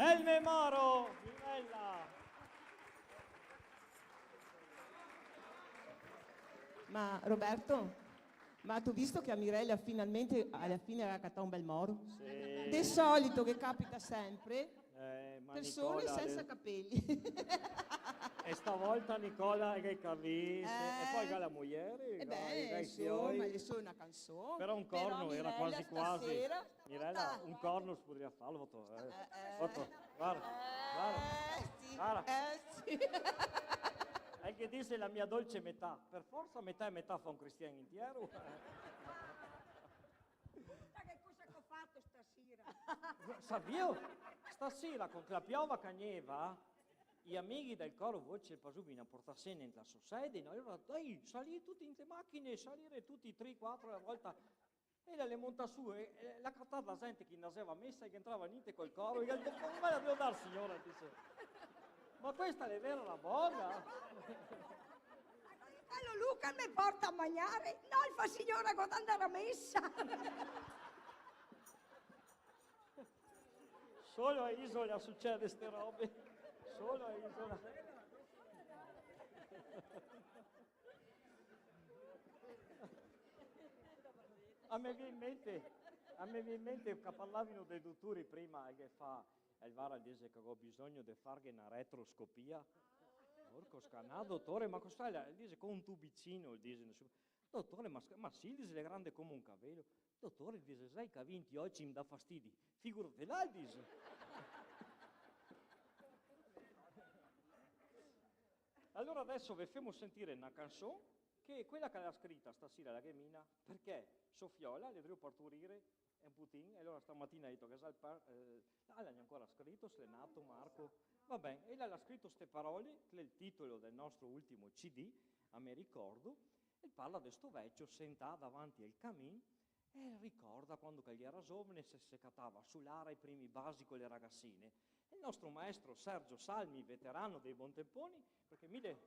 Elme Moro, Mirella. Ma Roberto, ma tu visto che a Mirella finalmente alla fine era cattata un bel moro? Sì. Di solito che capita sempre, Ma persone Nicola, senza capelli. e stavolta Nicola che capisse, e poi la moglie, E beh, insomma, è solo una canzone. però un corno era quasi quasi. Stasera... Mirella, un corno si potrebbe farlo, guarda, sì, guarda. sì. È che dice la mia dolce metà, per forza metà e metà fa un cristiano intero. Guarda che cosa che ho fatto stasera. Sapio, stasera con la piova cagneva, gli amici del coro voce pasubina portassene in la sua sede, noi allora dai, salire tutti in le macchine, salire tutti 3-4 alla volta. E le monta su e la cartata la gente che nasceva messa e che entrava niente col coro, e dice, come la devo dare signora? Dice, ma questa è vera la buona? Quello Luca mi porta a mangiare, no, il fa signora quando andare a messa. Solo a Isola succede ste robe, solo a Isola. A me viene in mente che parlavano dei dottori prima che fa il VAR dice che ho bisogno di fare una retroscopia. Porco scannà, dottore, ma cosa dice con un tubicino, dice, dottore, ma sì, dice, è grande come un capello. Dottore, dice, sai che a 20 oggi mi dà fastidi, figurati là, dice. Allora adesso vi facciamo sentire una canzone che è quella che l'ha scritta stasera la Gemina, perché Sofiola le devo partorire un putin, e allora stamattina ha detto che l'ha ancora scritto, se l'è nato Marco, va bene, e l'ha scritto queste parole, che è il titolo del nostro ultimo CD, a me ricordo, e parla di sto vecchio sentato davanti al cammin e ricorda quando che gli era giovane se seccatava sull'ara i primi basi con le ragazzine. E il nostro maestro Sergio Salmi, veterano dei Bontemponi, perché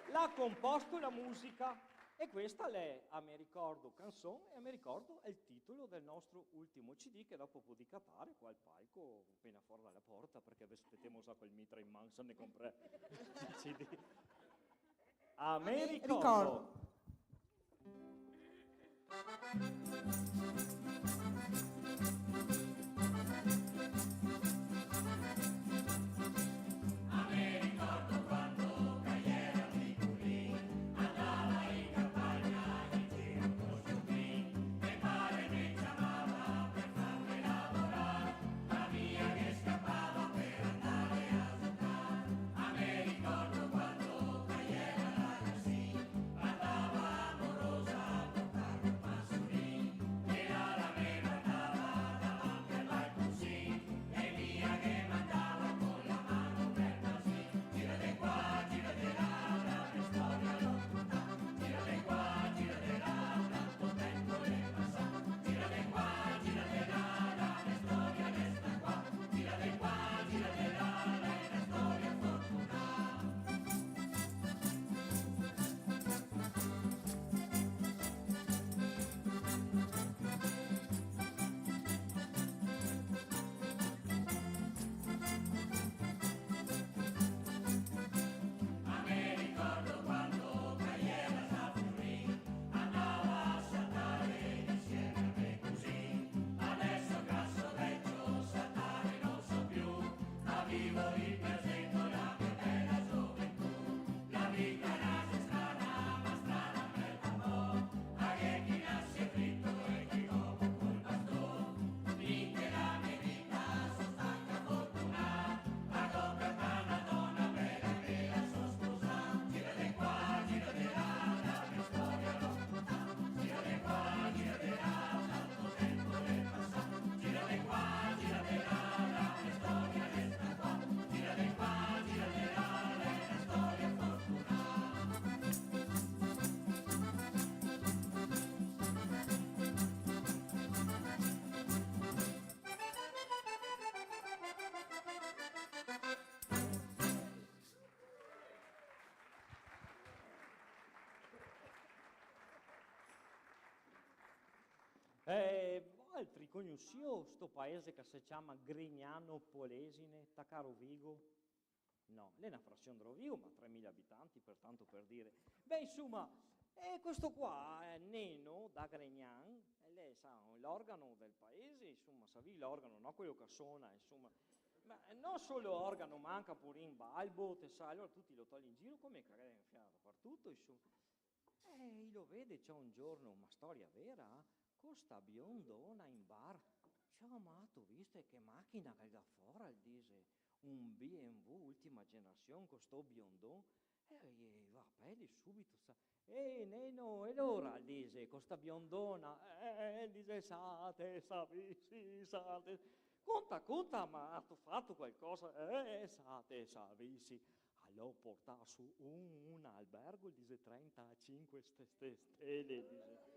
l'ha composto la musica, e questa è a me ricordo canzone, e a me ricordo è il titolo del nostro ultimo CD che dopo può dicattare qua al palco appena fuori dalla porta, perché vi aspettiamo a quel mitra in mano se ne compra il CD. A me ricordo. altri conosciamo sto paese che si chiama Grignano Polesine, Taccaro Vigo? No, è una frazione di Rovigo, ma 3.000 abitanti, pertanto per dire. Beh, insomma, questo qua è Neno da Grignan, e lei sa, l'organo del paese, insomma, sa l'organo, no quello che suona, insomma. Ma non solo organo, manca pure in balbo, te sai, allora tutti lo togli in giro come cagare in fiato, dappertutto, insomma. E lo vede, c'è un giorno, una storia vera, con sta biondona in bar. Ciao, ma tu viste che macchina che da fuori, dice, un BMW ultima generazione con sto biondon? E va a pelle subito, sa. Neno, e allora, dice, con sta biondona, dice, sate, sapissi, sate. Conta, ma tu fatto qualcosa? Sate, sapissi. Allora porta su un albergo, dice 35 stelle, dice.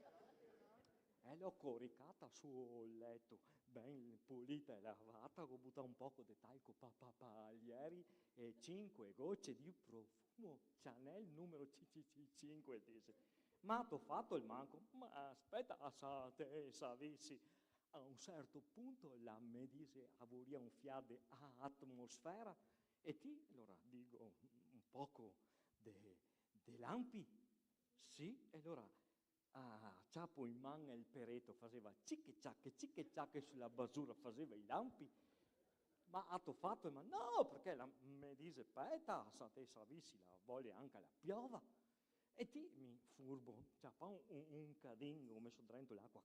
E l'ho coricata sul letto, ben pulita e lavata, ho buttato un poco di talco papaglieri e 5 gocce di profumo Chanel numero CCC5, dice. Ma t'ho fatto il manco? Ma aspetta, te sapissi. A un certo punto la me dice, avoria un fiade a atmosfera, e ti, allora dico, un poco de lampi? Sì, e allora ciapo in mano il peretto, faceva cicche sulla basura, faceva i lampi. Ma ha fatto, ma no, perché me dice, aspetta, sa te sapissi, la voglia anche la piova. E ti, mi furbo, ciapa un cadingo, ho messo dentro l'acqua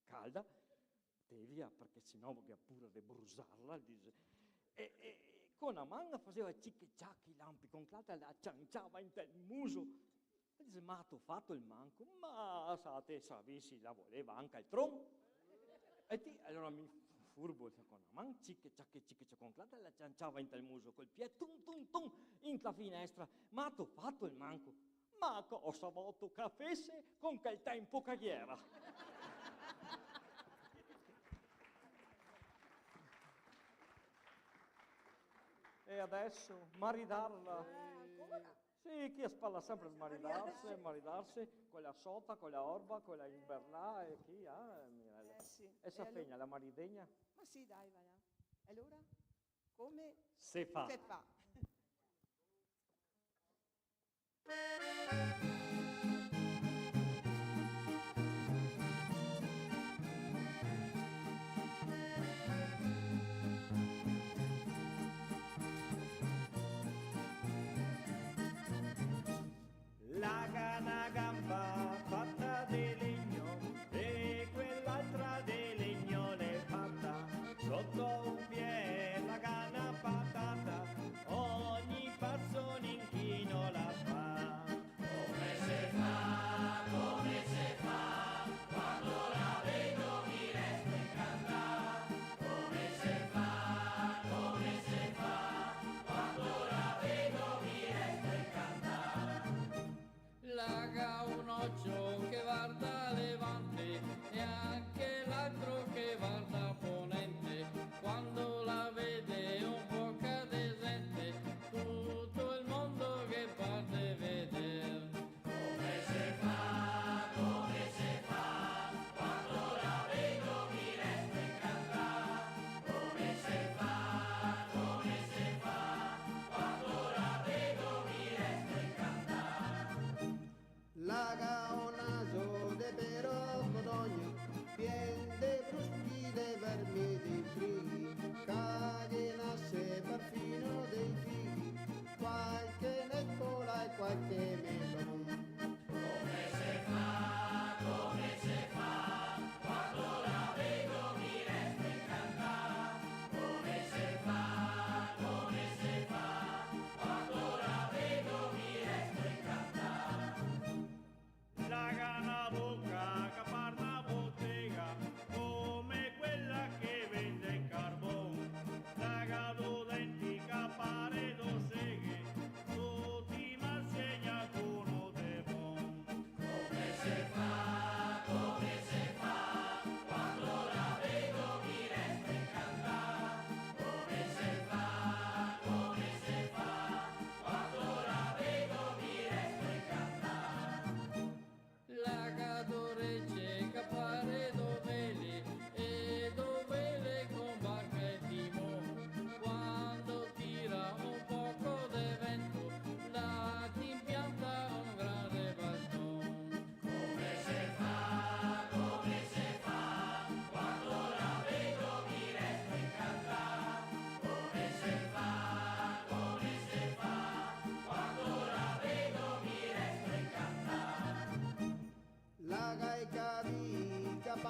calda, te via, perché sennò voglio pure debrusarla, dice. E con la mano faceva cicche i lampi, con l'altra la cianciava in il muso. E dice, ma tu fatto il manco? Ma sa te sapissi, la voleva anche il tronco. E ti, allora mi furbo, con la mano, cicche, con l'altra la cianciava in il muso, col piede, in la finestra. Ma tu fatto il manco? Ma cosa volto che fesse con quel tempo che era? E adesso, maridarla. Ancora? Sì, chi spalla sempre di maridarsi, quella sota, quella orba, quella invernà, e chi ha, Mirella? Sì. E Safegna, la maridegna? Ma sì, dai, va là. E allora? Come Se fa. se fa? Una gamba fatta di legno e quell'altra di legno l'è fatta sotto un piede la canna patata, ogni passo un inchino la fa. Come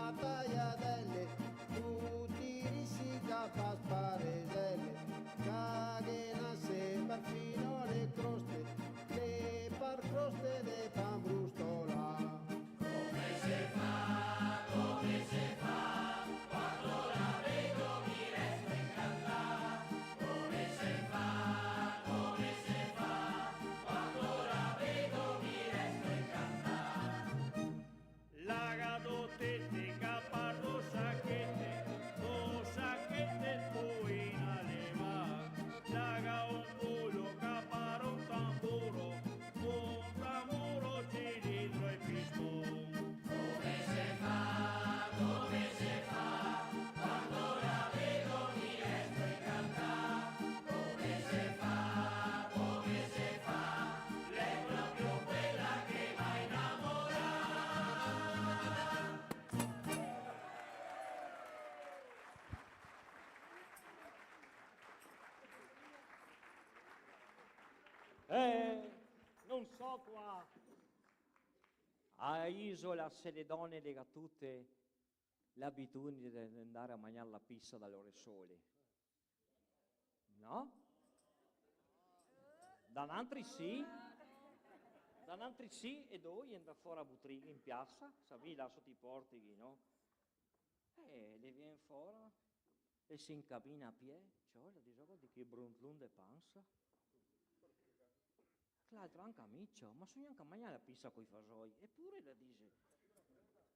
a tagliatelle, tutti risica pa spareselle, cagena se perfino le par croste de pan brustola. Non so qua a Isola se le donne lega tutte l'abitudine di andare a mangiare la pizza dall'ore sole. No? Da altri sì. Da altri sì, e dove andare fuori a Butrighi in piazza, sapevi là sotto i portichi, no? Le viene fuori e si incabina a piedi, cioè la dice di che bruntlun de panza. L'altro anche amico, ma sogno anche a mangiare la pizza con i fasoi. Eppure la dice,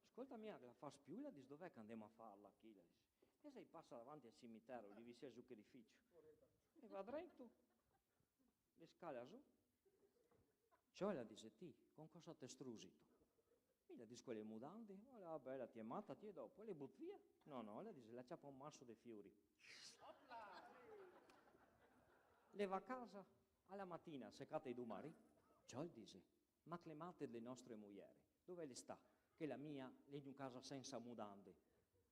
ascolta mia, la fa più, la dice, dov'è che andiamo a farla? Chi la dice? E sei passa davanti al cimitero, lì vi sia zuccherificio. E va dritto, le scale su. Cioè la dice, ti, con cosa te strusito? E la dice, quelle mutande, oh, bella, ti è matta, ti è dopo, le butti via. No, la dice, la ciappa un masso dei fiori. Le va a casa. Alla mattina, seccate i dumari, Joel dice, ma clemate le nostre mugliere, dove le sta? Che la mia è in casa senza mudande.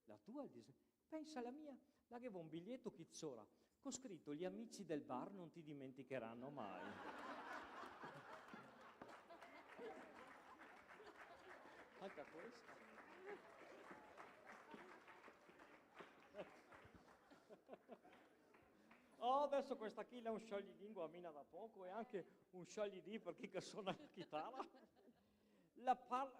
La tua dice, pensa alla mia, la che va un biglietto chizzora, con scritto, gli amici del bar non ti dimenticheranno mai. Anche questa. Oh, adesso questa qui è un scioglilingua a mina da poco e anche un scioglidì per chi che suona la chitarra.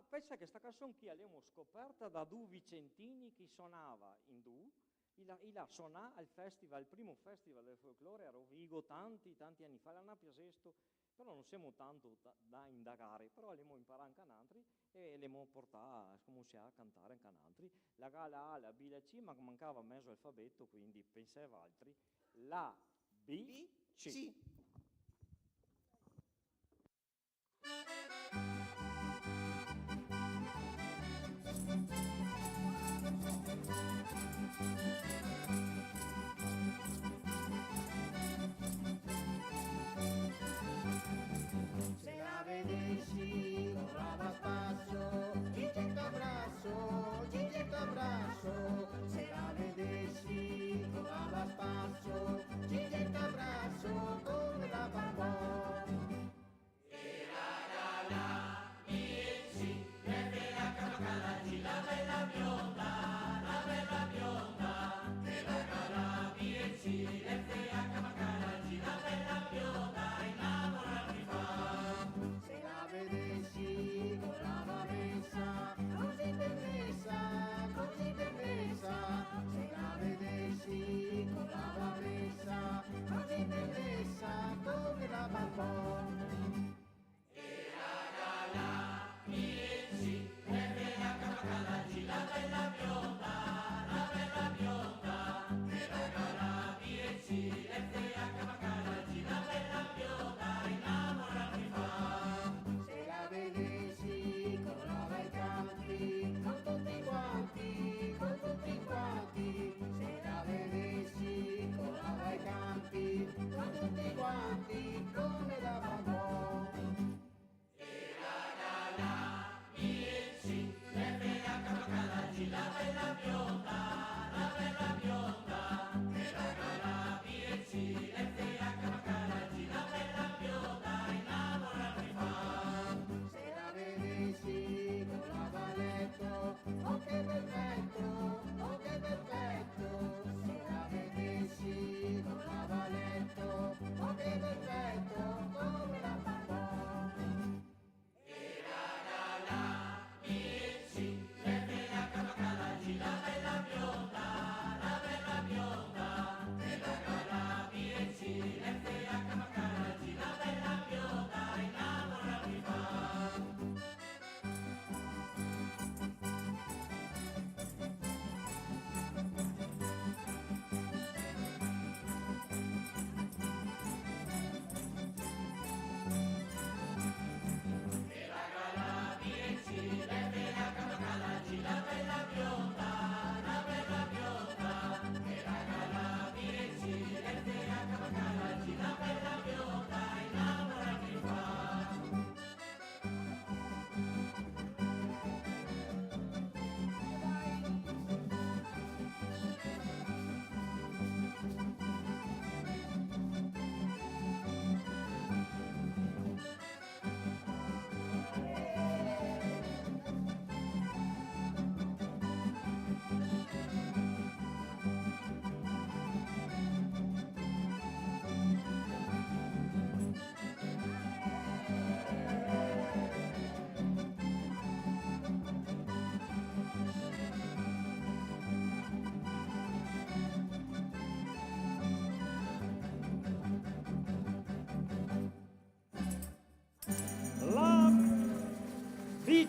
Pensa che questa canzone qui l'abbiamo scoperta da due vicentini che suonava in due, il suonà al festival, il primo festival del folklore a Rovigo tanti anni fa, l'anno piasesto, però non siamo tanto da indagare, però l'abbiamo imparato anche in altri e l'abbiamo portato a cantare anche in altri. La gala A, la B, la C, ma mancava mezzo alfabeto, quindi pensava altri. La, B, C. Se la vedessi, volava spasso, Gigetto abbraccio, se la vedessi, volava spasso, Gigetto abbraccio, come la bambò. E la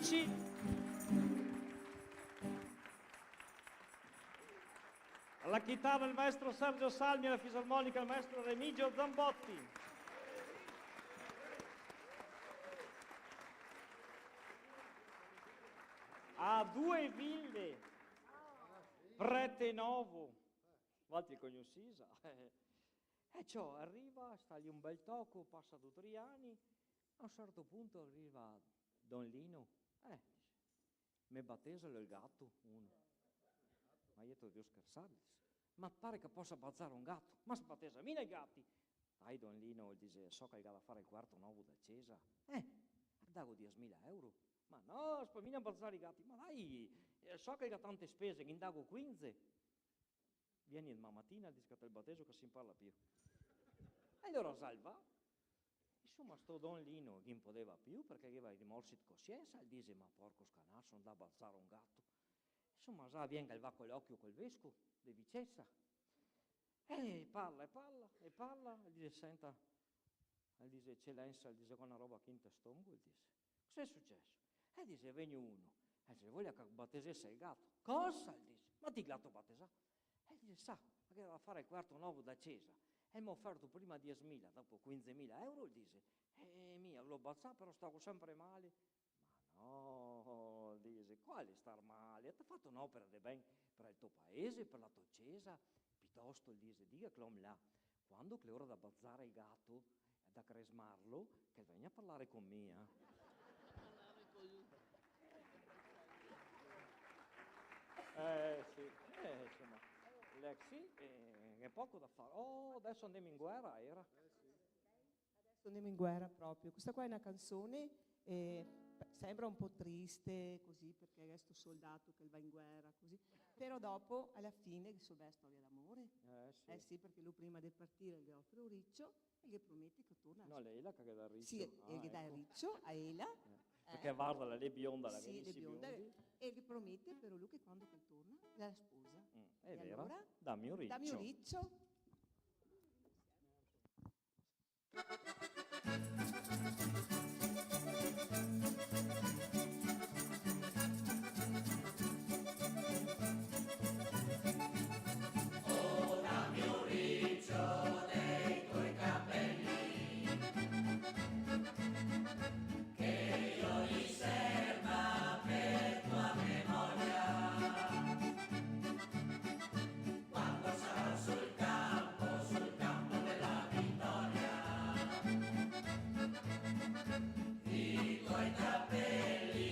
amici, alla chitarra il maestro Sergio Salmi, alla fisarmonica il maestro Remigio Zambotti. A due ville, Prete Novo, Valti Cognoscisa. E ciò arriva, sta lì un bel tocco, passa 2 o 3 anni, a un certo punto arriva Don Lino, dice, me battesalo il gatto, uno. Ma io ti devo scherzare, dice, ma pare che possa bazzare un gatto, ma sbattesa mina i gatti. Dai Don Lino, dice, so che hai da fare il quarto nuovo da Cesa, dago 10.000 euro. Ma no, spamina a bazzare i gatti, ma dai, so che hai tante spese, che indago 15. Vieni ma mattina, dice che il battesimo che si imparla più. E allora salva, insomma sto Don Lino che non poteva più perché aveva i rimorsi di coscienza, e dice ma porco scanasso, non da balzare un gatto. Insomma sa venga il va con l'occhio col vescovo di Vicenza. E parla, e dice senta, e dice eccellenza, dice con una roba che in testongo, dice, cos'è successo? E dice vieni uno, e dice voglio che battesesse il gatto. Cosa? Dice, ma ti gatto battesà? E dice sa, perché doveva fare il quarto nuovo da Cesa. E mi ha offerto prima 10.000, dopo 15.000 euro, dice, mia, l'ho bazzato, però stavo sempre male. Ma no, dice, quale star male? Ti ha fatto un'opera di ben per il tuo paese, per la tua Cesa, piuttosto, dice, dica che l'uomo là, quando che è ora da bazzare il gatto, da cresmarlo, che venga a parlare con me, sì, insomma, l'exi è poco da fare. Oh, adesso andiamo in guerra, era. Adesso andiamo in guerra proprio. Questa qua è una canzone, sembra un po' triste così, perché è questo soldato che va in guerra, così. Però dopo, alla fine, che bella storia d'amore. Sì. Sì, perché lui prima di partire gli offre un riccio e gli promette che torna. No, lei la che dà il riccio. Sì, e gli dà il riccio a Ela. Perché guarda, la bionda, la sì, vedi, le si bionde, biondi. e gli promette però lui che quando che torna la sposa. È E vero, allora, dammi un riccio. dammi un riccio. I tuoi capelli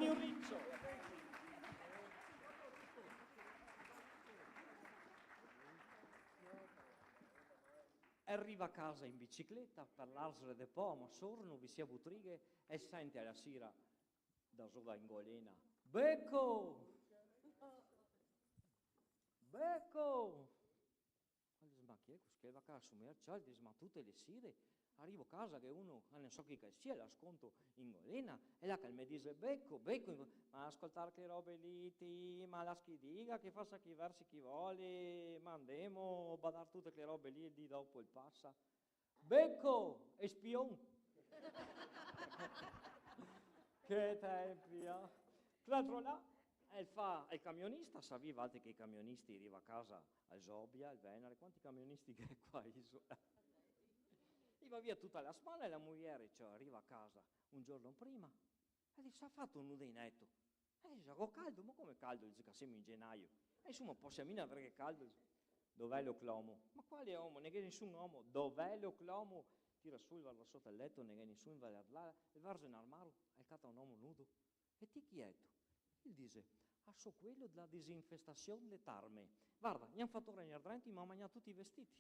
mio riccio. Arriva a casa in bicicletta per l'arsere de po', ma sorno vi sia butrighe e sente alla sera da sola in golena. Becco! Becco! Ma dice, ma chi è che va a casa su Mercial? Dice, ma tutte le sere arrivo a casa che uno, non so chi che sia, la sconto in golena, e là che mi dice, becco, becco, ma ascoltare che robe lì, ma la schidiga, che fa chi versi chi vuole, ma andiamo a badare tutte le robe lì e di dopo il passa. Becco e spion. Che tempi, eh? L'altro là, il camionista, sapeva altri che i camionisti arriva a casa a Zobia, al Venere, quanti camionisti che è qua isola? E va via tutta la spalla e la moglie cioè, arriva a casa un giorno prima e dice, ha fatto un udinetto. E dice, ho caldo, ma come caldo? Dice che siamo in gennaio. E insomma, possiamo avere caldo? Dov'è l'oclomo? Ma quale uomo? Non è nessun uomo. Dov'è l'oclomo? Tira su, va sotto il letto, non è nessun, va là, e verso in armadio, e catta un uomo nudo. E ti chiedo? Gli dice, ah, so quello della disinfestazione le tarme. Guarda, gli hanno fatto regnare dentro, ma mangiato tutti i vestiti.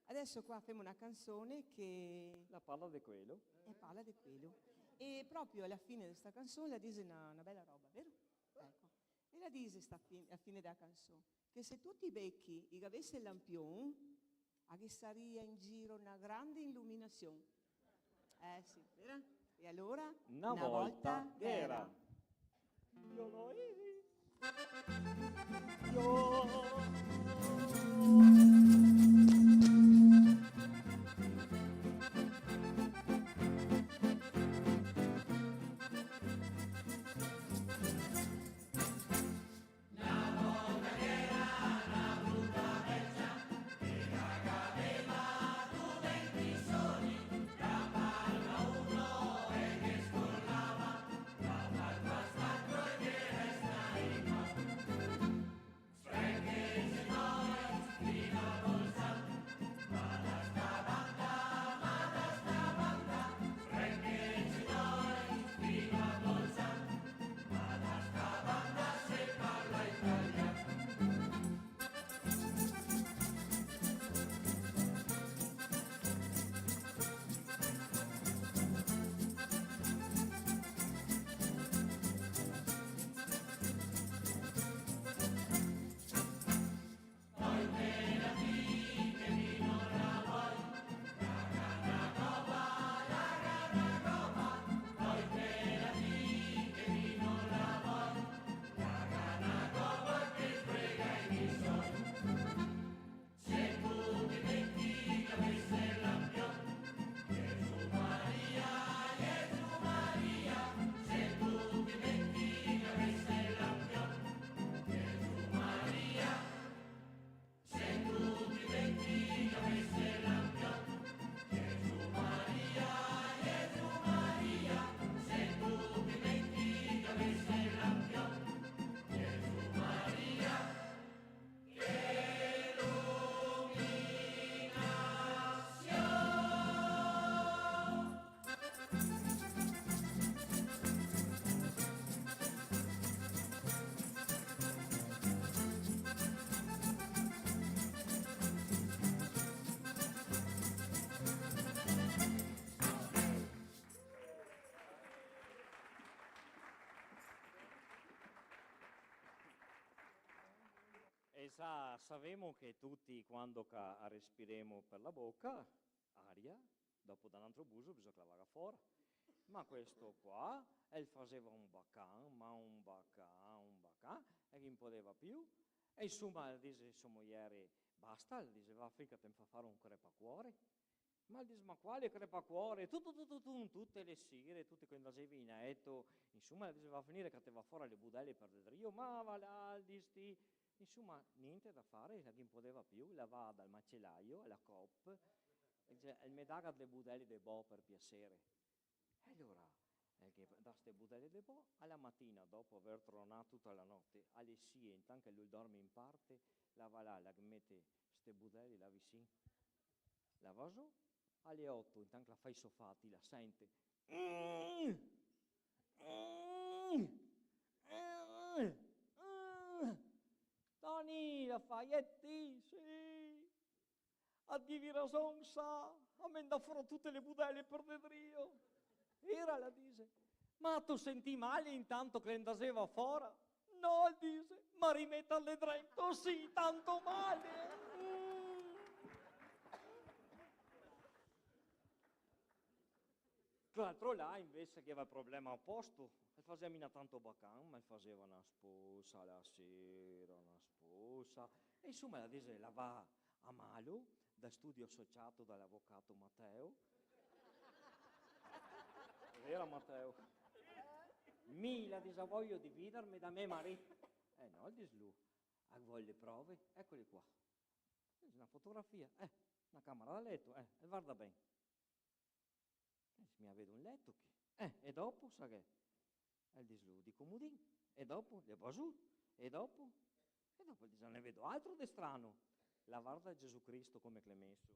Adesso qua facciamo una canzone che La parla di quello. parla di quello. E proprio alla fine di questa canzone la dice una bella roba, vero? Ecco. E la dice alla fine della canzone che se tutti i becchi gli avesse il lampione, sarebbe in giro una grande illuminazione. Sì, vero? E allora? Una volta era. Io lo vidi. E sappiamo che tutti quando respiriamo per la bocca, aria, dopo da un altro buso bisogna clavare fuori. Ma questo qua, faceva un bacan, e non poteva più. E insomma, dice sua moglie, basta, diceva, finché te mi fa fare un crepacuore. Ma dice, ma quale crepacuore? Tutte le sere, tutte quelle vinetto, insomma, diceva, va a finire che te va fuori le budelle per il rio, ma va là, dici. Insomma, niente da fare, non poteva più, la va dal macellaio, alla Coop, e dice, il medaga delle budelle de bo per piacere. E allora, da queste budelle de bo, alla mattina, dopo aver tronato tutta la notte, alle 6, intanto che lui dorme in parte, la va là, la mette ste budeli là vicino. La vaso alle 8, intanto la fai sofati, la sente. Toni, la fai e ti, sì. Addivi ragione, sa, a me da farò tutte le budelle per dedrio. Era, la dice, ma tu senti male intanto che andaseva fuori? No, dice, ma rimetta alle dentro, sì, tanto male. L'altro là invece che aveva il problema opposto, faceva mica tanto bacán, ma faceva una sposa la sera, una sposa. E insomma la dice, la va a malo, da studio associato dall'avvocato Matteo. Era Matteo. Mi la dice, voglio dividermi da me marito. No, dice lui, vuole le prove? Eccole qua. Una fotografia, una camera da letto, e guarda bene. Mi avete un letto che. E dopo, sa che? Il dislu di comodino. E dopo, le basù. E dopo dice, ne vedo altro di strano. La guarda Gesù Cristo come che l'è messo.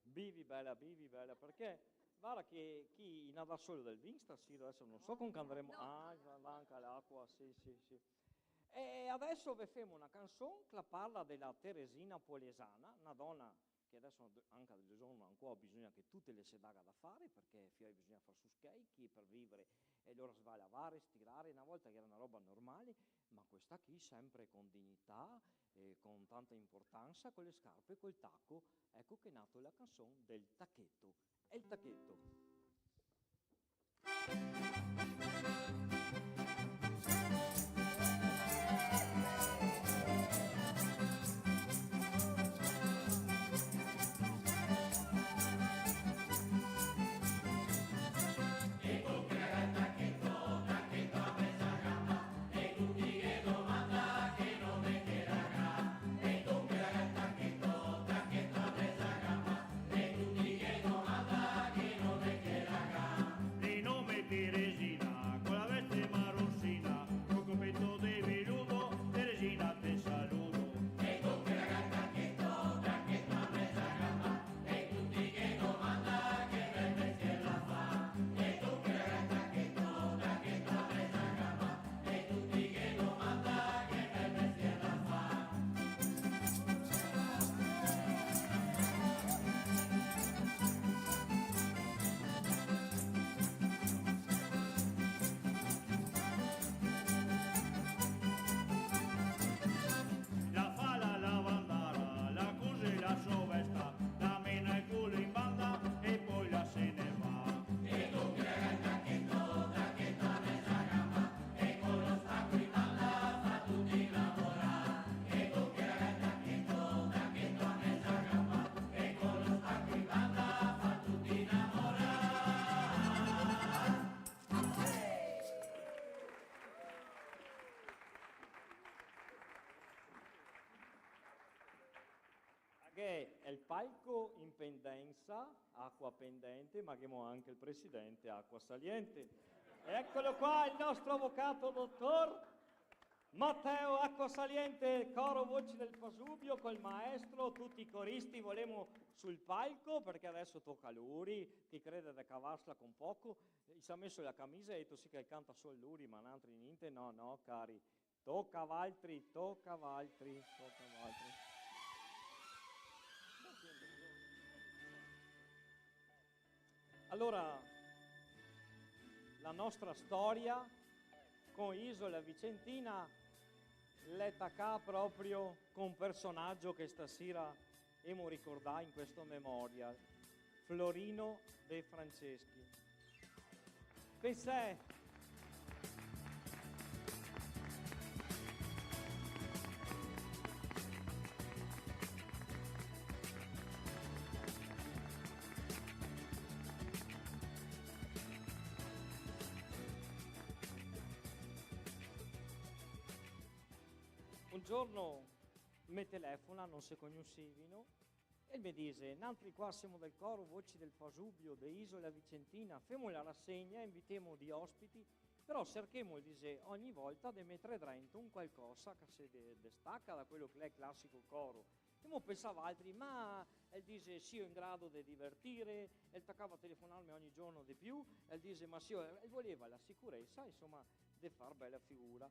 Bivi bella, perché guarda che chi in da solo del vin stasera, adesso non so con che andremo. Manca l'acqua, sì. E adesso vi facciamo una canzone che parla della Teresina Polesana, una donna che adesso anche del giorno ancora bisogna che tutte le sedaga da fare, perché bisogna fare su scarichi per vivere e loro si va a lavare, stirare, una volta che era una roba normale, ma questa qui sempre con dignità e con tanta importanza, con le scarpe, col tacco, ecco che è nato la canzone del tacchetto. È il tacchetto. È il palco in pendenza, acqua pendente, ma abbiamo anche il presidente, acqua saliente. Eccolo qua, il nostro avvocato dottor Matteo Acqua Saliente, coro voci del Pasubio, col maestro, tutti i coristi volemo sul palco, perché adesso tocca a lui, chi crede di cavarsela con poco, si è messo la camisa e ha detto sì che canta solo lui, ma non altri niente, no, cari, tocca a Valtri. Allora, la nostra storia con Isola Vicentina l'attacca proprio con un personaggio che stasera emo ricordare in questo memorial, Florino De Franceschi. Pensè, un giorno mi telefona, non si conoscevano, E mi dice, Nantri qua siamo del coro Voci del Pasubio, de Isola Vicentina, femo la rassegna, invitiamo di ospiti, però cerchiamo, dice, ogni volta di mettere dentro un qualcosa che si destacca da quello che è il classico coro. E mo pensava altri, ma dice, sì, io in grado di divertire, e toccava telefonarmi ogni giorno di più, e dice, ma sì, e voleva la sicurezza, insomma, di far bella figura.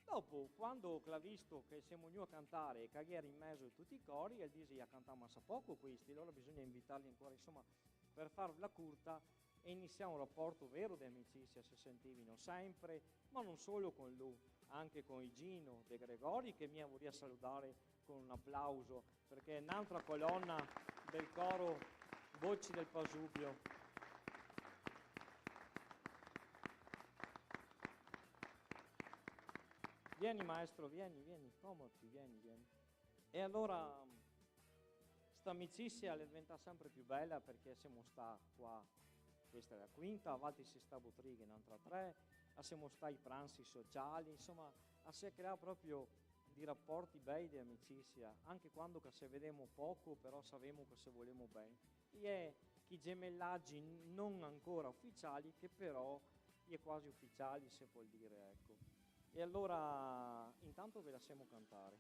Dopo, quando ha visto che siamo noi a cantare e che era in mezzo a tutti i cori, e dice, a cantare massa poco questi, allora bisogna invitarli ancora, insomma, per farla curta, e iniziamo un rapporto vero di amicizia, se sentivano sempre, ma non solo con lui, anche con il Gino De Gregori, che mi vorrei salutare con un applauso, perché è un'altra colonna del coro Voci del Pasubio. Vieni maestro, vieni, comodi, vieni. E allora sta amicizia diventa sempre più bella perché siamo sta qua, questa è la quinta, a volte si sta a Bottrighe, in altra tre, siamo sta ai pranzi sociali, insomma, si è creato proprio di rapporti bei di amicizia, anche quando che se vediamo poco, però sappiamo che se volemo bene. E chi gemellaggi non ancora ufficiali, che però è quasi ufficiali, se vuol dire, ecco. E allora intanto ve la lasciamo cantare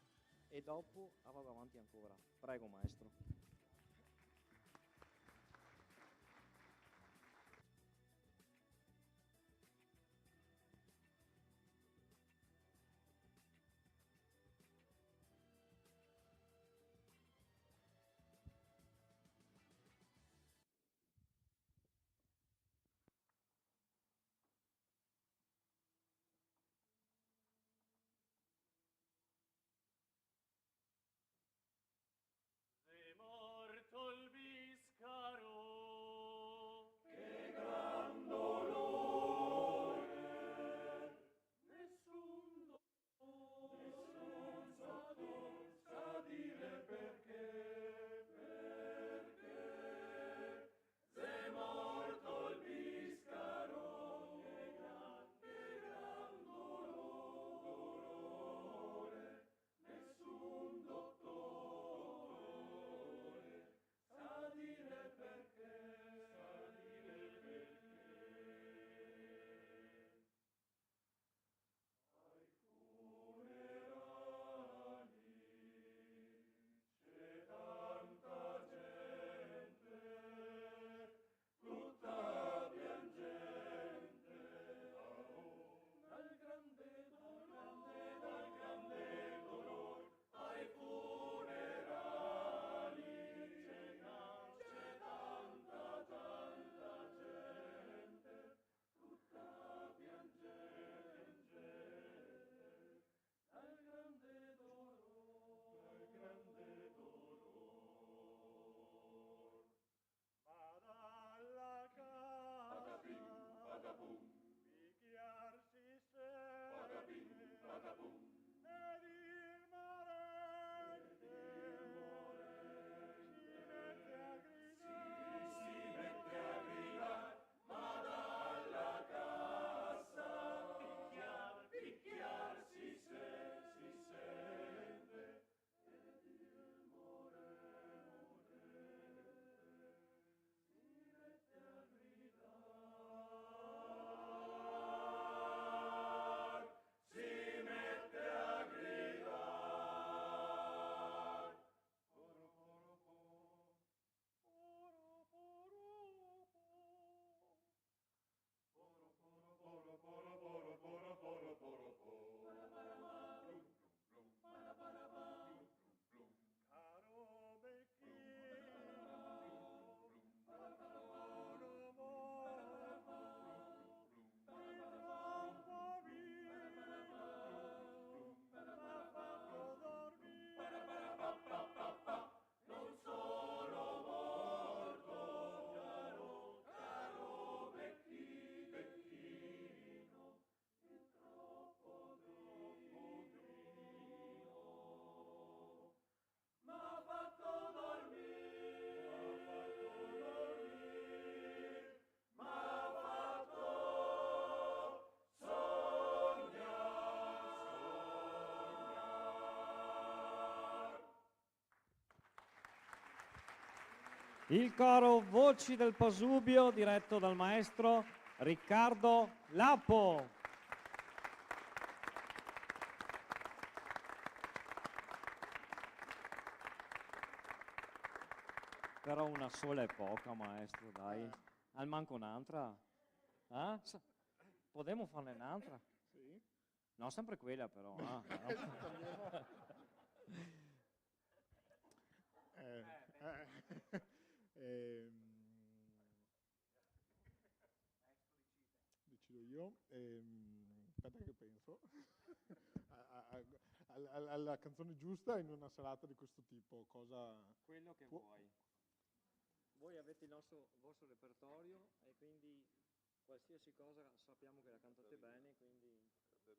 e dopo vado avanti ancora. Prego maestro. Il coro Voci del Pasubio diretto dal maestro Riccardo Lapo. Però una sola è poca, maestro, dai. Al manco un'altra? Potremmo farne un'altra? Sì. No, sempre quella però. Decido io. Aspetta che penso. Alla canzone giusta in una serata di questo tipo. Cosa Quello che vuoi. Voi avete il vostro repertorio e quindi qualsiasi cosa sappiamo che la cantate bene, quindi... Ok.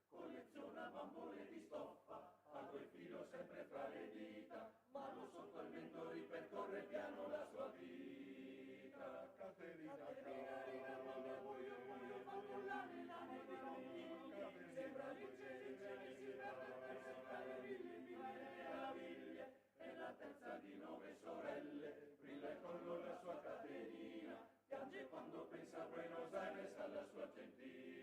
Colleziona bambole di stoffa, ha quel filo sempre fra le dita, ma lo sotto il mento ripercorre piano la sua vita. Caterina, quando voglio fa collare l'ane di conchiglie, sembra luce che si perde per cercare mille meraviglie, e la terza di 9 sorelle, brilla il collo la sua Caterina, piange quando pensa a Buenos Aires alla sua Argentina.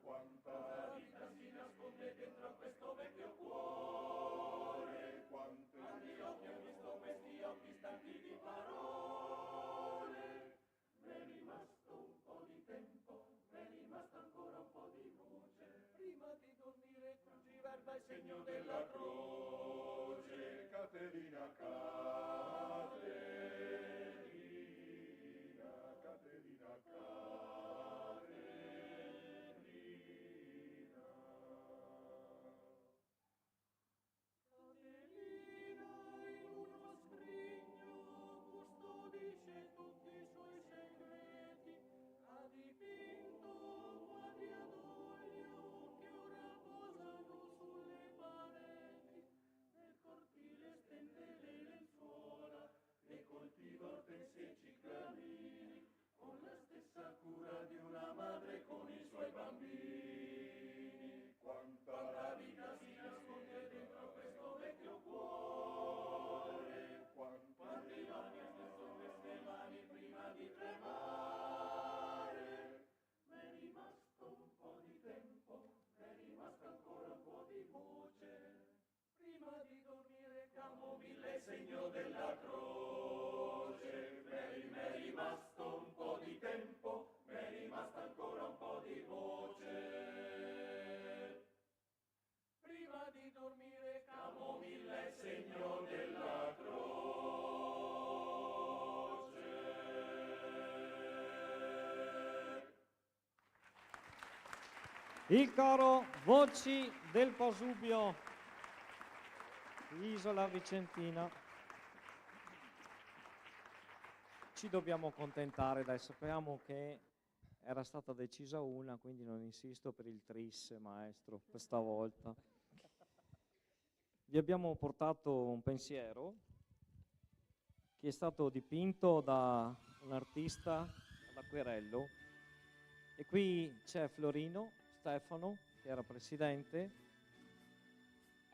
Quanta vita si nasconde dentro a questo vecchio cuore, quanti occhi ho visto questi occhi stanchi di parole. M'è rimasto un po' di tempo, m'è rimasto ancora un po' di luce, prima di dormire tu giverba il segno della croce. Caterina, Caterina, Caterina, cura di una madre con i suoi bambini. Quanta vita si nasconde dentro questo vecchio cuore, quanti bagni su queste mani prima di tremare. M'è rimasto un po' di tempo, m'è rimasto ancora un po' di voce, prima di dormire camomille segno della croce. M'è rimasto un po' di tempo, m'è rimasta ancora un po' di voce, prima di dormire camomille segno della croce. Il coro Voci del Pasubio, Isola Vicentina. Ci dobbiamo accontentare, dai, sappiamo che era stata decisa una, quindi non insisto per il tris, maestro, questa volta. Vi abbiamo portato un pensiero che è stato dipinto da un artista all'acquerello, e qui c'è Florino Stefano, che era presidente.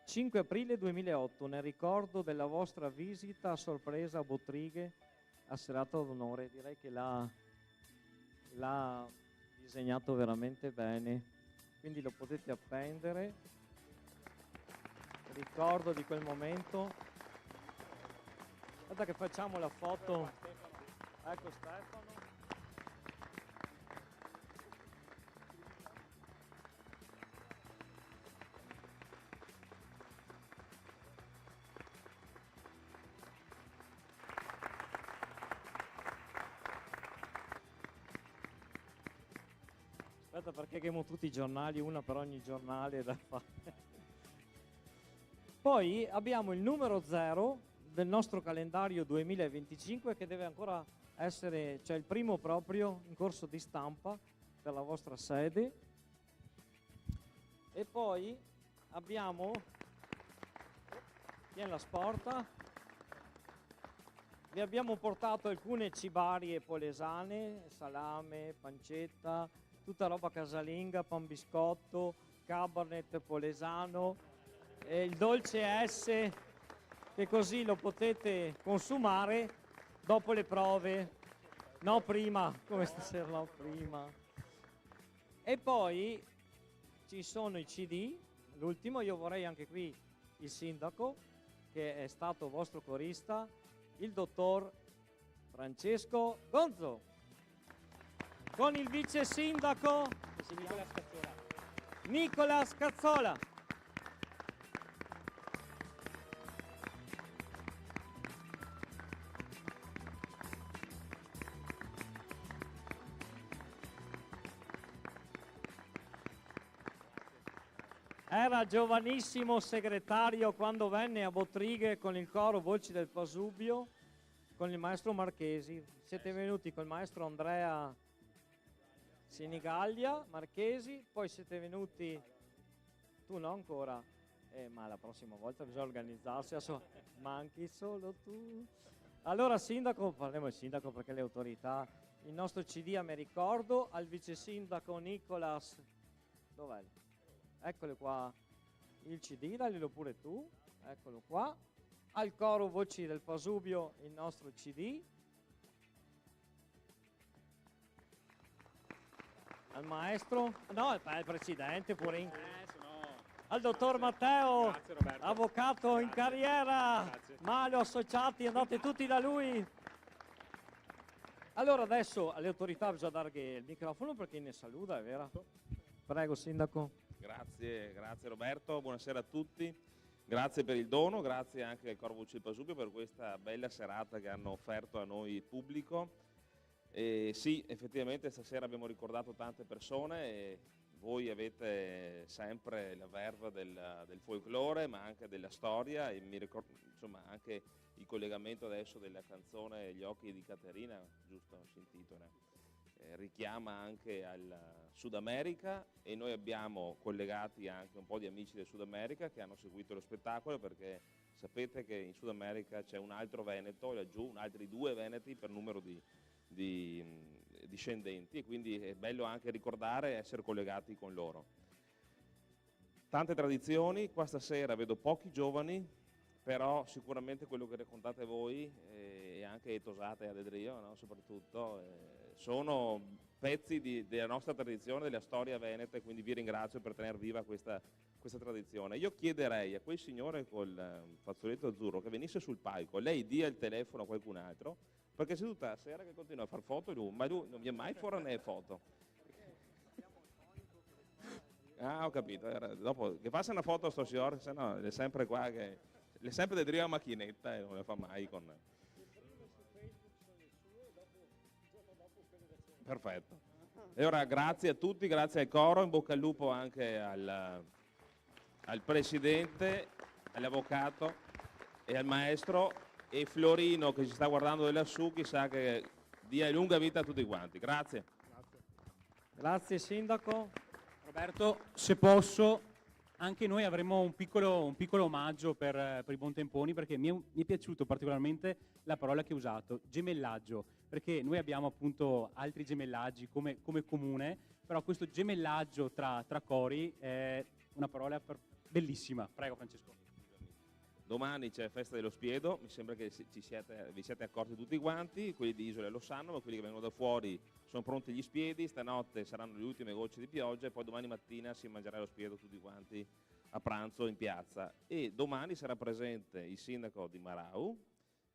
5 aprile 2008, nel ricordo della vostra visita a sorpresa a Bottrighe, a serata d'onore. Direi che l'ha disegnato veramente bene, quindi lo potete appendere. Ricordo di quel momento. Guarda che facciamo la foto. Ecco Stefano. Aspetta, perché abbiamo tutti i giornali, una per ogni giornale da fare. Poi abbiamo il numero 0 del nostro calendario 2025 che deve ancora essere, cioè il primo proprio in corso di stampa per la vostra sede. E poi abbiamo, viene la sporta, vi abbiamo portato alcune cibarie polesane, salame, pancetta, tutta roba casalinga, pan biscotto, cabernet polesano, e il dolce S, che così lo potete consumare dopo le prove, no prima, come stasera, no prima. E poi ci sono i CD, l'ultimo, io vorrei anche qui il sindaco, che è stato vostro corista, il dottor Francesco Gonzo, con il vice sindaco Nicola Scazzola. Era giovanissimo segretario quando venne a Bottrighe con il coro Voci del Pasubio, con il maestro Marchesi. Siete venuti col maestro Andrea Senigallia, Marchesi, poi siete venuti, tu no ancora, ma la prossima volta bisogna organizzarsi, manchi solo tu. Allora sindaco, parliamo del sindaco perché le autorità, il nostro CD a me ricordo, al vice sindaco Nicolas, dov'è? Eccolo qua, il CD, daglielo pure tu, eccolo qua. Al coro Voci del Pasubio il nostro CD. Al maestro, no, il presidente pure. Al dottor Matteo, avvocato in carriera. Malio, associati, andate tutti da lui. Allora adesso alle autorità bisogna dare il microfono perché ne saluta, è vero? Prego, sindaco. Grazie Roberto, buonasera a tutti, grazie per il dono, grazie anche al Coro Voci del Pasubio per questa bella serata che hanno offerto a noi il pubblico. E sì, effettivamente stasera abbiamo ricordato tante persone e voi avete sempre la verve del folklore ma anche della storia e mi ricordo insomma anche il collegamento adesso della canzone Gli occhi di Caterina, giusto si intitola. Richiama anche al Sud America e noi abbiamo collegati anche un po' di amici del Sud America che hanno seguito lo spettacolo perché sapete che in Sud America c'è un altro Veneto e laggiù altri 2 Veneti per numero di discendenti e quindi è bello anche ricordare e essere collegati con loro. Tante tradizioni, qua stasera vedo pochi giovani, però sicuramente quello che raccontate voi e anche Tosate e Adedrio, no? Soprattutto sono pezzi della nostra tradizione, della storia veneta e quindi vi ringrazio per tenere viva questa tradizione. Io chiederei a quel signore col fazzoletto azzurro che venisse sul palco, lei dia il telefono a qualcun altro, perché c'è tutta la sera che continua a far foto ma lui non viene mai fuori nelle foto. Ah, ho capito, dopo che faccia una foto a sto signore, se no è sempre qua che... Le sempre Adedrio a macchinetta e non le fa mai con... Perfetto. E ora grazie a tutti, grazie al coro, in bocca al lupo anche al presidente, all'avvocato e al maestro e Florino che ci sta guardando da lassù, chissà che dia lunga vita a tutti quanti. Grazie. Grazie sindaco. Roberto, se posso... Anche noi avremmo un piccolo omaggio per i Buontemponi perché mi è piaciuto particolarmente la parola che hai usato, gemellaggio, perché noi abbiamo appunto altri gemellaggi come comune, però questo gemellaggio tra cori è una parola bellissima. Prego Francesco. Domani c'è Festa dello Spiedo, mi sembra che vi siete accorti tutti quanti, quelli di Isola lo sanno, ma quelli che vengono da fuori sono pronti gli spiedi, stanotte saranno le ultime gocce di pioggia e poi domani mattina si mangerà lo spiedo tutti quanti a pranzo in piazza. E domani sarà presente il sindaco di Marau,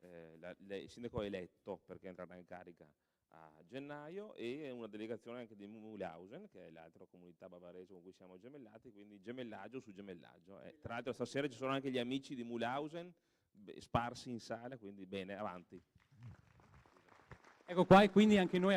il sindaco eletto perché entrerà in carica a gennaio e una delegazione anche di Mulhausen, che è l'altra comunità bavarese con cui siamo gemellati, quindi gemellaggio su gemellaggio. Tra l'altro stasera ci sono anche gli amici di Mulhausen sparsi in sala, quindi bene, avanti. Ecco qua e quindi anche noi